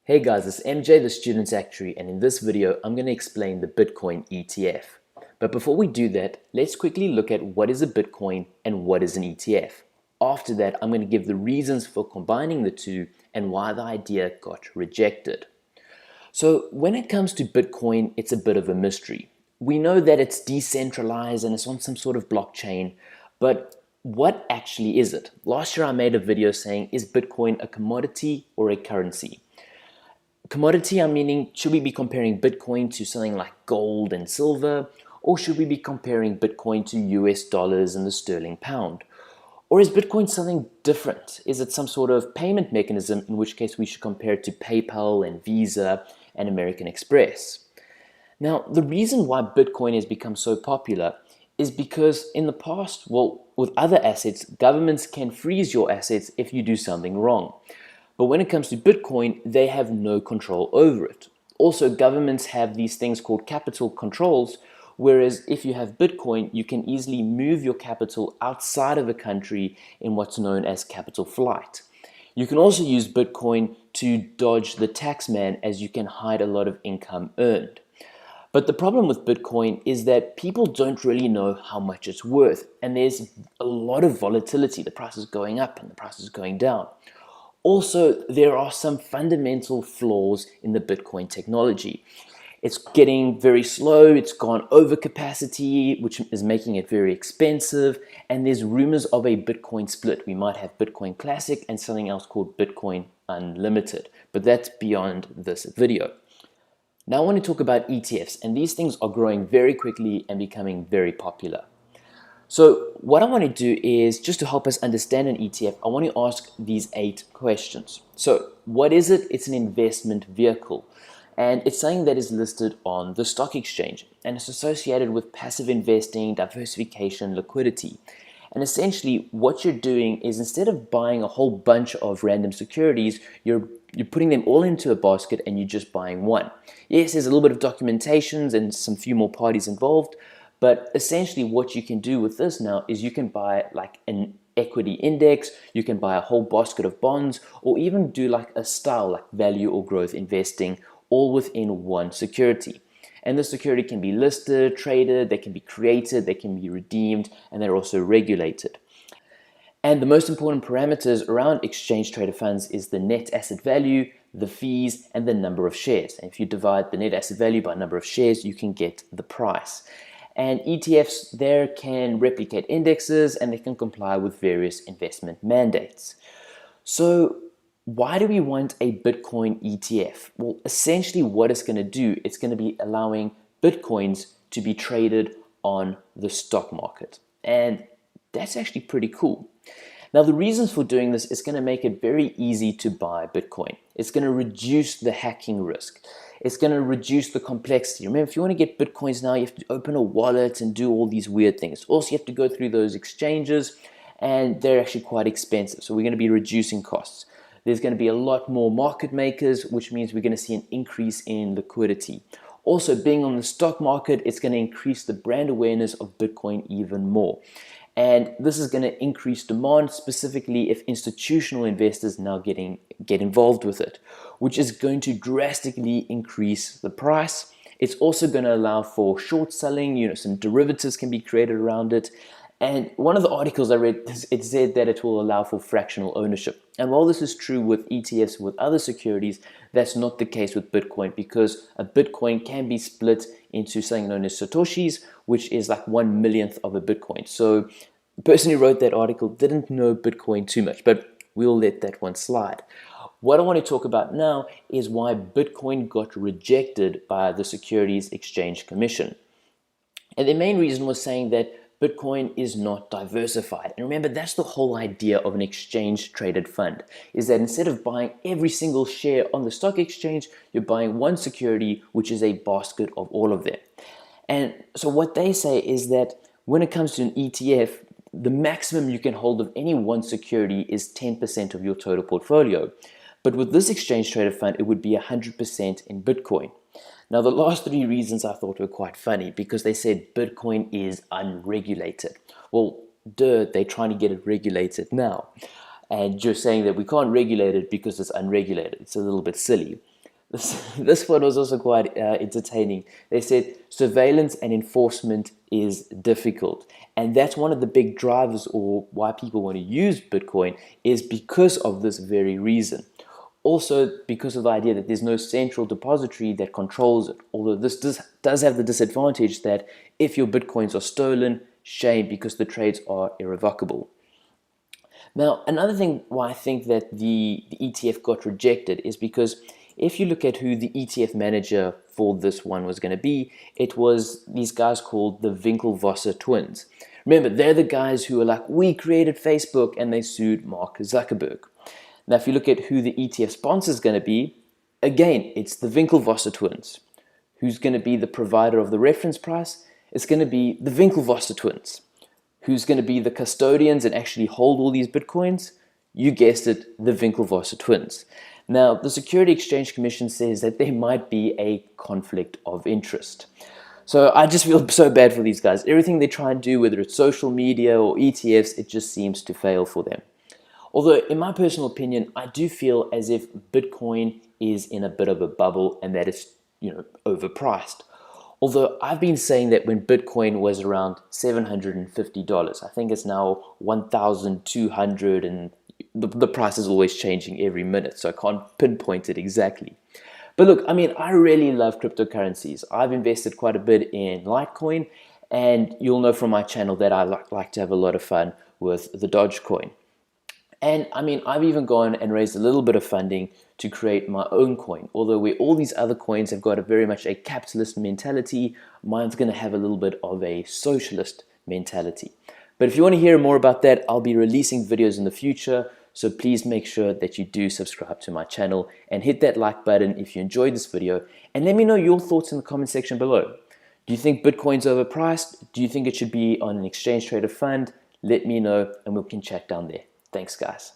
Hey guys, it's MJ, the Student Actuary, and in this video, I'm going to explain the Bitcoin ETF. But before we do that, let's quickly look at what is a Bitcoin and what is an ETF. After that, I'm going to give the reasons for combining the two and why the idea got rejected. So when it comes to Bitcoin, it's a bit of a mystery. We know that it's decentralized and it's on some sort of blockchain, but what actually is it? Last year I made a video saying, is Bitcoin a commodity or a currency? Commodity, I'm meaning, should we be comparing Bitcoin to something like gold and silver? Or should we be comparing Bitcoin to US dollars and the sterling pound? Or is Bitcoin something different? Is it some sort of payment mechanism, in which case we should compare it to PayPal and Visa and American Express? Now, the reason why Bitcoin has become so popular is because in the past, well, with other assets, governments can freeze your assets if you do something wrong. But when it comes to Bitcoin, they have no control over it. Also, governments have these things called capital controls, whereas if you have Bitcoin, you can easily move your capital outside of a country in what's known as capital flight. You can also use Bitcoin to dodge the tax man, as you can hide a lot of income earned. But the problem with Bitcoin is that people don't really know how much it's worth, and there's a lot of volatility. The price is going up and the price is going down. Also, there are some fundamental flaws in the Bitcoin technology. It's getting very slow, it's gone over capacity, which is making it very expensive, and there's rumors of a Bitcoin split. We might have Bitcoin Classic and something else called Bitcoin Unlimited, but that's beyond this video. Now I want to talk about ETFs, and these things are growing very quickly and becoming very popular. So what I want to do is, just to help us understand an ETF, I want to ask these 8 questions. So what is it? It's an investment vehicle, and it's something that is listed on the stock exchange, and it's associated with passive investing, diversification, liquidity. And essentially what you're doing is, instead of buying a whole bunch of random securities, you're putting them all into a basket and you're just buying one. Yes, there's a little bit of documentations and some few more parties involved, but essentially what you can do with this now is you can buy like an equity index, you can buy a whole basket of bonds, or even do like a style like value or growth investing, all within one security. And the security can be listed, traded, they can be created, they can be redeemed, and they're also regulated. And the most important parameters around exchange traded funds is the net asset value, the fees, and the number of shares. And if you divide the net asset value by number of shares, you can get the price. And ETFs there can replicate indexes, and they can comply with various investment mandates. So why do we want a Bitcoin ETF? Well, essentially what it's going to do, it's going to be allowing Bitcoins to be traded on the stock market. And that's actually pretty cool. Now, the reasons for doing this is going to make it very easy to buy Bitcoin. It's going to reduce the hacking risk. It's going to reduce the complexity. Remember, if you want to get Bitcoins now, you have to open a wallet and do all these weird things. Also, you have to go through those exchanges, and they're actually quite expensive. So we're going to be reducing costs. There's going to be a lot more market makers, which means we're going to see an increase in liquidity. Also, being on the stock market, it's going to increase the brand awareness of Bitcoin even more. And this is going to increase demand, specifically if institutional investors now get involved with it, which is going to drastically increase the price. It's also going to allow for short selling, some derivatives can be created around it. And one of the articles I read, it said that it will allow for fractional ownership. And while this is true with ETFs, with other securities, that's not the case with Bitcoin, because a Bitcoin can be split into something known as Satoshis, which is like 1/1,000,000th of a Bitcoin. So the person who wrote that article didn't know Bitcoin too much, but we'll let that one slide. What I want to talk about now is why Bitcoin got rejected by the Securities Exchange Commission. And the main reason was saying that Bitcoin is not diversified. And remember, that's the whole idea of an exchange traded fund, is that instead of buying every single share on the stock exchange, you're buying one security, which is a basket of all of them. And so what they say is that when it comes to an ETF, the maximum you can hold of any one security is 10% of your total portfolio. But with this exchange traded fund, it would be 100% in Bitcoin. Now, the last 3 reasons I thought were quite funny, because they said Bitcoin is unregulated. Well, they're trying to get it regulated now. And you're saying that we can't regulate it because it's unregulated. It's a little bit silly. This one was also quite entertaining. They said surveillance and enforcement is difficult. And that's one of the big drivers, or why people want to use Bitcoin, is because of this very reason. Also, because of the idea that there's no central depository that controls it. Although this does have the disadvantage that if your Bitcoins are stolen, shame, because the trades are irrevocable. Now, another thing why I think that the ETF got rejected is because if you look at who the ETF manager for this one was going to be, it was these guys called the Winklevoss twins. Remember, they're the guys who are like, we created Facebook, and they sued Mark Zuckerberg. Now, if you look at who the ETF sponsor is going to be, again, it's the Winklevoss twins. Who's going to be the provider of the reference price? It's going to be the Winklevoss twins. Who's going to be the custodians and actually hold all these Bitcoins? You guessed it, the Winklevoss twins. Now, the Security Exchange Commission says that there might be a conflict of interest. So I just feel so bad for these guys. Everything they try and do, whether it's social media or ETFs, it just seems to fail for them. Although, in my personal opinion, I do feel as if Bitcoin is in a bit of a bubble and that it's, overpriced. Although I've been saying that when Bitcoin was around $750, I think it's now 1,200, and the price is always changing every minute, so I can't pinpoint it exactly. But look, I mean, I really love cryptocurrencies. I've invested quite a bit in Litecoin, and you'll know from my channel that I like to have a lot of fun with the Dogecoin. And I mean, I've even gone and raised a little bit of funding to create my own coin. Although where all these other coins have got a very much a capitalist mentality, mine's going to have a little bit of a socialist mentality. But if you want to hear more about that, I'll be releasing videos in the future. So please make sure that you do subscribe to my channel and hit that like button if you enjoyed this video. And let me know your thoughts in the comment section below. Do you think Bitcoin's overpriced? Do you think it should be on an exchange traded fund? Let me know and we can chat down there. Thanks, guys.